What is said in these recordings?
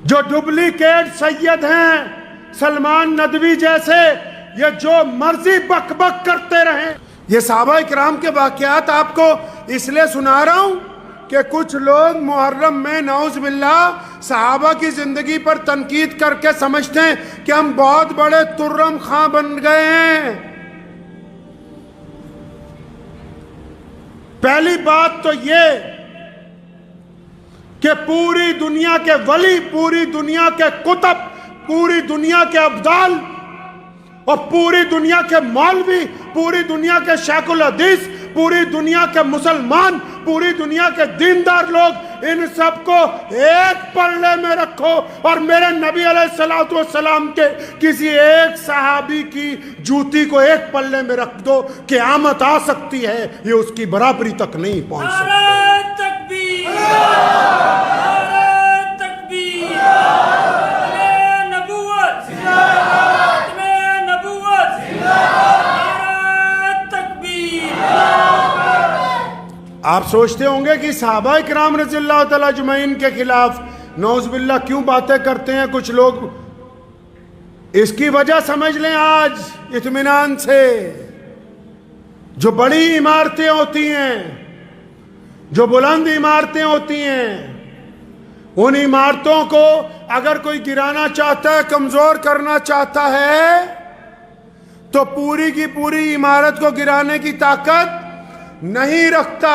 جو ڈپلیکیٹ سید ہیں سلمان ندوی جیسے، یہ جو مرضی بک بک کرتے رہیں. یہ صحابہ کرام کے واقعات آپ کو اس لیے سنا رہا ہوں کہ کچھ لوگ محرم میں نعوذ باللہ صحابہ کی زندگی پر تنقید کر کے سمجھتے ہیں کہ ہم بہت بڑے ترم خاں بن گئے ہیں. پہلی بات تو یہ کہ پوری دنیا کے ولی، پوری دنیا کے کتب، پوری دنیا کے ابدال اور پوری دنیا کے مولوی، پوری دنیا کے شیخ الحدیث، پوری دنیا کے مسلمان، پوری دنیا کے دیندار لوگ، ان سب کو ایک پلڑے میں رکھو اور میرے نبی علیہ السلام کے کسی ایک صحابی کی جوتی کو ایک پلڑے میں رکھ دو، قیامت آ سکتی ہے یہ اس کی برابری تک نہیں پہنچ سکتی. آپ سوچتے ہوں گے کہ صحابہ کرام رضی اللہ تعالیٰ اجمعین کے خلاف نعوذ باللہ کیوں باتیں کرتے ہیں کچھ لوگ. اس کی وجہ سمجھ لیں آج اطمینان سے. جو بڑی عمارتیں ہوتی ہیں، جو بلند عمارتیں ہوتی ہیں، ان عمارتوں کو اگر کوئی گرانا چاہتا ہے، کمزور کرنا چاہتا ہے، تو پوری کی پوری عمارت کو گرانے کی طاقت نہیں رکھتا.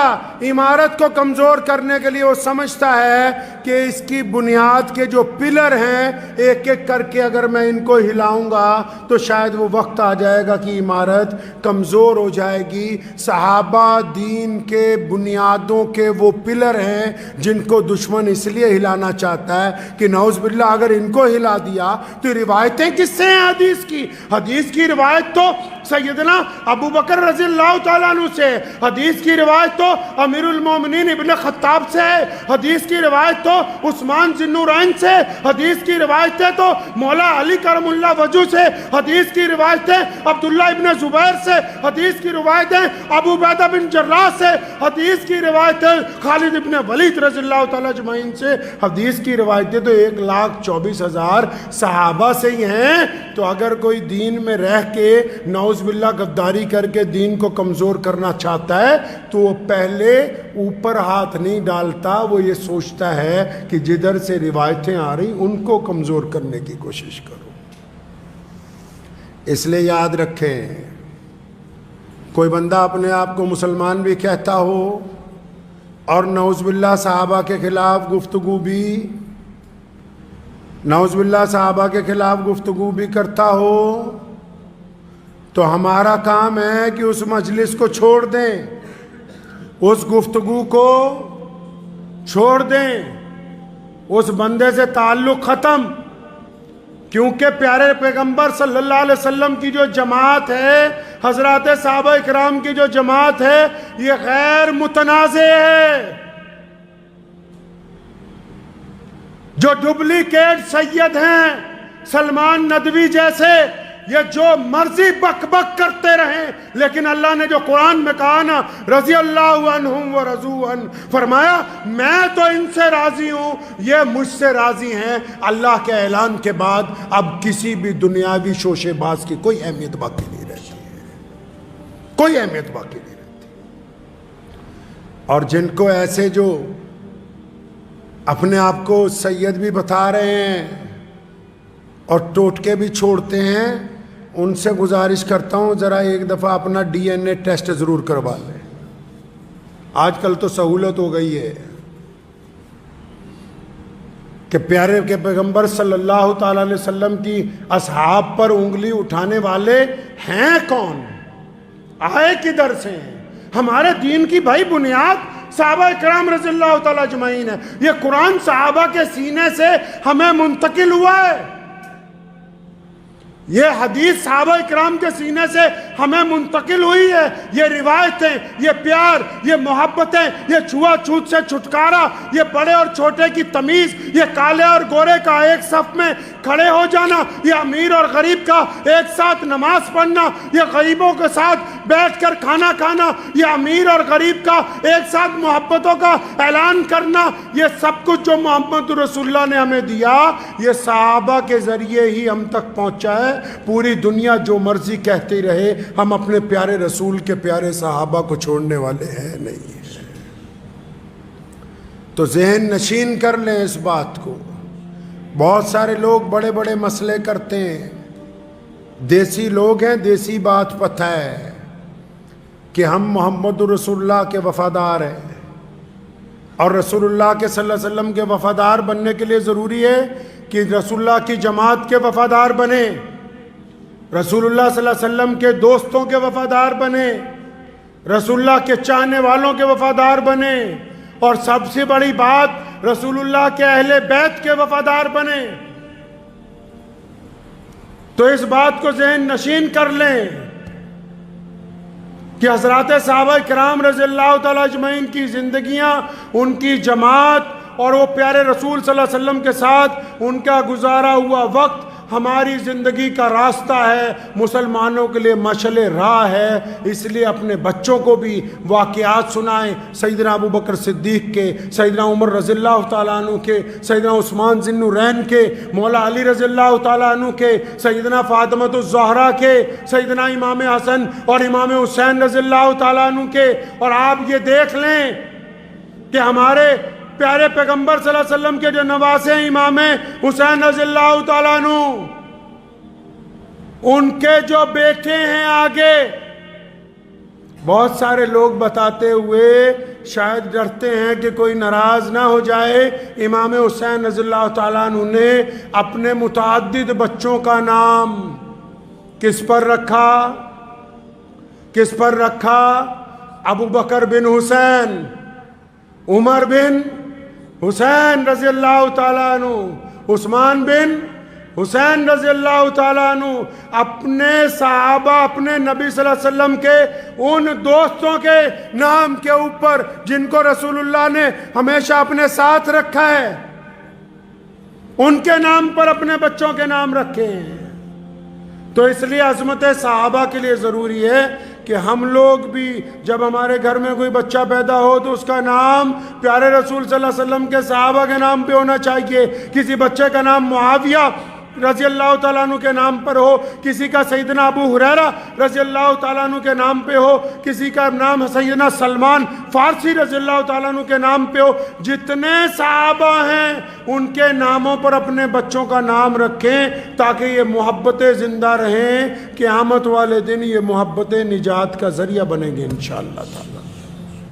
عمارت کو کمزور کرنے کے لیے وہ سمجھتا ہے کہ اس کی بنیاد کے جو پلر ہیں ایک ایک کر کے اگر میں ان کو ہلاؤں گا تو شاید وہ وقت آ جائے گا کہ عمارت کمزور ہو جائے گی. صحابہ دین کے بنیادوں کے وہ پلر ہیں جن کو دشمن اس لیے ہلانا چاہتا ہے کہ نعوذ باللہ اگر ان کو ہلا دیا تو روایتیں کس سے ہیں حدیث کی؟ حدیث کی روایت تو سیدنا ابو بکر رضی اللہ تعالیٰ عنہ سے، حدیث کی روایت تو امیر المومنین ابن خطاب سے ہے، حدیث کی روایت تو عثمان ذی النورین سے، حدیث کی روایتیں تو مولا علی کرم اللہ وجہ سے، حدیث کی روایتیں عبداللہ ابن زبیر سے، حدیث کی روایتیں ابو عبیدہ بن جراح سے، حدیث کی روایتیں خالد ابن ولید رضی اللہ تعالیٰ اجمعین سے، حدیث کی روایتیں تو 1,24,000 صحابہ سے ہی ہیں. تو اگر کوئی دین میں رہ کے نعوذ باللہ غداری کر کے دین کو کمزور کرنا چاہتا ہے تو وہ پہلے اوپر ہاتھ نہیں ڈالتا، وہ یہ سوچتا ہے کہ جدھر سے روایتیں آ رہی ان کو کمزور کرنے کی کوشش کرو. اس لیے یاد رکھیں، کوئی بندہ اپنے آپ کو مسلمان بھی کہتا ہو اور نعوذ باللہ صحابہ کے خلاف گفتگو بھی کرتا ہو تو ہمارا کام ہے کہ اس مجلس کو چھوڑ دیں، اس گفتگو کو چھوڑ دیں، اس بندے سے تعلق ختم. کیونکہ پیارے پیغمبر صلی اللہ علیہ وسلم کی جو جماعت ہے، حضرات صحابہ اکرام کی جو جماعت ہے، یہ غیر متنازع ہے. جو ڈپلیکیٹ سید ہیں سلمان ندوی جیسے، یہ جو مرضی بک بک کرتے رہیں، لیکن اللہ نے جو قرآن میں کہا نا رضی اللہ عنہم ورضوا عنہ، فرمایا میں تو ان سے راضی ہوں، یہ مجھ سے راضی ہیں. اللہ کے اعلان کے بعد اب کسی بھی دنیاوی شوشے باز کی کوئی اہمیت باقی نہیں رہتی ہے، کوئی اہمیت باقی نہیں رہتی. اور جن کو ایسے جو اپنے آپ کو سید بھی بتا رہے ہیں اور ٹوٹکے بھی چھوڑتے ہیں، ان سے گزارش کرتا ہوں ذرا ایک دفعہ اپنا DNA ٹیسٹ ضرور کروا لیں. آج کل تو سہولت ہو گئی ہے کہ پیارے کے پیغمبر صلی اللہ تعالیٰ علیہ وسلم کی اصحاب پر انگلی اٹھانے والے ہیں کون، آئے کدھر سے ہیں. ہمارے دین کی بھائی بنیاد صحابہ اکرام رضی اللہ تعالیٰ اجمعین ہے. یہ قرآن صحابہ کے سینے سے ہمیں منتقل ہوا ہے، یہ حدیث صحابہ اکرام کے سینے سے ہمیں منتقل ہوئی ہے، یہ روایتیں، یہ پیار، یہ محبتیں، یہ چھوا چھوت سے چھٹکارا، یہ بڑے اور چھوٹے کی تمیز، یہ کالے اور گورے کا ایک صف میں کھڑے ہو جانا، یہ امیر اور غریب کا ایک ساتھ نماز پڑھنا، یہ غریبوں کے ساتھ بیٹھ کر کھانا کھانا، یہ امیر اور غریب کا ایک ساتھ محبتوں کا اعلان کرنا، یہ سب کچھ جو محمد رسول اللہ نے ہمیں دیا، یہ صحابہ کے ذریعے ہی ہم تک پہنچا ہے۔ پوری دنیا جو مرضی کہتی رہے، ہم اپنے پیارے رسول کے پیارے صحابہ کو چھوڑنے والے ہیں نہیں۔ تو ذہن نشین کر لیں اس بات کو۔ بہت سارے لوگ بڑے بڑے مسئلے کرتے ہیں، دیسی لوگ ہیں، دیسی بات پتہ ہے کہ ہم محمد رسول اللہ کے وفادار ہیں، اور رسول اللہ کے صلی اللہ علیہ وسلم کے وفادار بننے کے لیے ضروری ہے کہ رسول اللہ کی جماعت کے وفادار بنے، رسول اللہ صلی اللہ علیہ وسلم کے دوستوں کے وفادار بنے، رسول اللہ کے چاہنے والوں کے وفادار بنے، اور سب سے بڑی بات رسول اللہ کے اہل بیت کے وفادار بنے۔ تو اس بات کو ذہن نشین کر لیں کہ حضرات صحابہ کرام رضی اللہ تعالیٰ اجمعین کی زندگیاں، ان کی جماعت اور وہ پیارے رسول صلی اللہ علیہ وسلم کے ساتھ ان کا گزارا ہوا وقت ہماری زندگی کا راستہ ہے، مسلمانوں کے لیے مشعل راہ ہے۔ اس لیے اپنے بچوں کو بھی واقعات سنائیں، سیدنا ابو بکر صدیق کے، سیدنا عمر رضی اللہ تعالیٰ عنہ کے، سیدنا عثمان ذی النورین کے، مولا علی رضی اللہ تعالیٰ عنہ کے، سیدنا فاطمۃ الزہرا کے، سیدنا امام حسن اور امام حسین رضی اللہ تعالیٰ عنہ کے۔ اور آپ یہ دیکھ لیں کہ ہمارے پیارے پیغمبر صلی اللہ علیہ وسلم کے جو نواسے ہیں امام حسین رضی اللہ تعالیٰ عنہ، ان کے جو بیٹے ہیں آگے، بہت سارے لوگ بتاتے ہوئے شاید ڈرتے ہیں کہ کوئی ناراض نہ ہو جائے، امام حسین رضی اللہ تعالیٰ عنہ نے اپنے متعدد بچوں کا نام کس پر رکھا؟ کس پر رکھا؟ ابو بکر بن حسین، عمر بن حسین رضی اللہ تعالیٰ عنہ، عثمان بن حسین رضی اللہ تعالیٰ عنہ، اپنے صحابہ، اپنے نبی صلی اللہ علیہ وسلم کے ان دوستوں کے نام کے اوپر جن کو رسول اللہ نے ہمیشہ اپنے ساتھ رکھا ہے، ان کے نام پر اپنے بچوں کے نام رکھے ہیں۔ تو اس لیے عظمت صحابہ کے لیے ضروری ہے کہ ہم لوگ بھی جب ہمارے گھر میں کوئی بچہ پیدا ہو تو اس کا نام پیارے رسول صلی اللہ علیہ وسلم کے صحابہ کے نام پہ ہونا چاہیے۔ کسی بچے کا نام معاویہ رضی اللہ تعالیٰ عنہ کے نام پر ہو، کسی کا سیدنا ابو ہریرہ رضی اللہ تعالیٰ عنہ کے نام پہ ہو، کسی کا نام سیدنا سلمان فارسی رضی اللہ تعالیٰ عنہ کے نام پہ ہو، جتنے صحابہ ہیں ان کے ناموں پر اپنے بچوں کا نام رکھیں تاکہ یہ محبتیں زندہ رہیں، قیامت والے دن یہ محبتیں نجات کا ذریعہ بنیں گے انشاءاللہ تعالیٰ۔